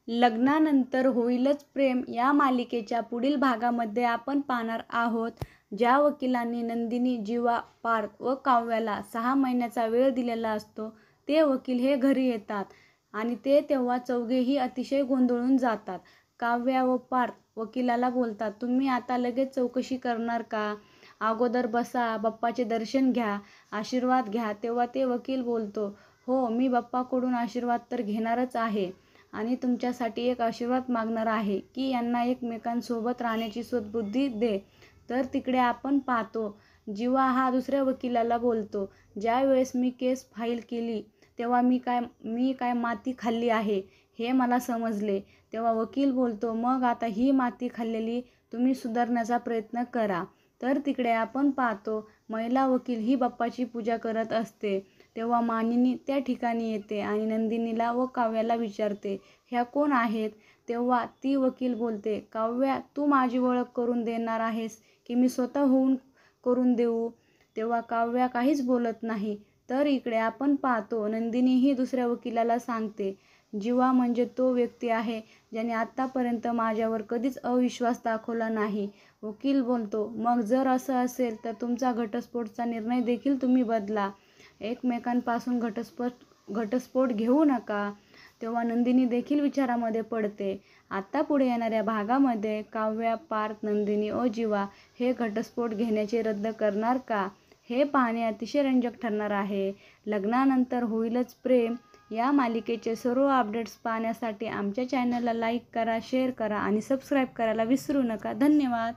लग्नानंतर होईलच प्रेम या मालिकेच्या पुढील भागामध्ये आपण पाहणार आहोत ज्या वकिलांनी नंदिनी, जीवा, पार्थ व काव्याला 6 महिन्याचा वेळ दिलेला असतो ते वकील हे घरी येतात आणि तेव्हा चौघेही अतिशय गोंधळून जातात. काव्या व पार्थ वकिलाला बोलतात, तुम्ही आता लगेच चौकशी करणार का? अगोदर बसा, बाप्पाचे दर्शन घ्या, आशीर्वाद घ्या. तेव्हा ते वकील बोलतो, हो मी बाप्पाकडून आशीर्वाद तर घेणारच आहे आणि तुमच्यासाठी एक आशीर्वाद मागणार आहे की यांना एकमेकांसोबत राहण्याची सद्बुद्धी दे. तर तिकडे आपण पाहतो जीवा हा दुसऱ्या वकिलाला बोलतो, ज्या वेळेस मी केस फाईल केली तेव्हा मी काय माती खाल्ली आहे हे मला समजले. तेव्हा वकील बोलतो, मग आता ही माती खाल्लेली तुम्ही सुधारण्याचा प्रयत्न करा. तर तिकडे आपण पाहतो महिला वकील ही बाप्पाची पूजा करत असते. तेव्हा मानिनी त्या ठिकाणी येते आणि नंदिनीला व काव्याला विचारते, ह्या कोण आहेत? तेव्हा ती वकील बोलते, काव्या तू माझी ओळख करून देणार आहेस की मी स्वतःहून करून देऊ? तेव्हा काव्या काहीच बोलत नाही. तर इकडे आपण पाहतो नंदिनी ही दुसऱ्या वकिलाला सांगते, जीवा म्हणजे तो व्यक्ती आहे ज्याने आत्तापर्यंत माझ्यावर कधीच अविश्वास दाखवला नाही. वकील बोलतो, मग जर असं असेल तर तुमचा घटस्फोटचा निर्णय देखील तुम्ही बदला. एकमेकांपासून घटस्फोट घेऊ नका. तेव्हा नंदिनी देखील विचारामध्ये पडते. आता पुढे येणाऱ्या भागामध्ये काव्या, पार्थ, नंदिनी व जीवा हे घटस्फोट घेण्याचे रद्द करणार का हे पाहणे अतिशय रंजक ठरणार आहे. लग्नानंतर होईलच प्रेम या मालिकेचे सर्व अपडेट्स पाहण्यासाठी आमच्या चॅनलला लाईक करा, शेअर करा आणि सबस्क्राईब करायला विसरू नका. धन्यवाद.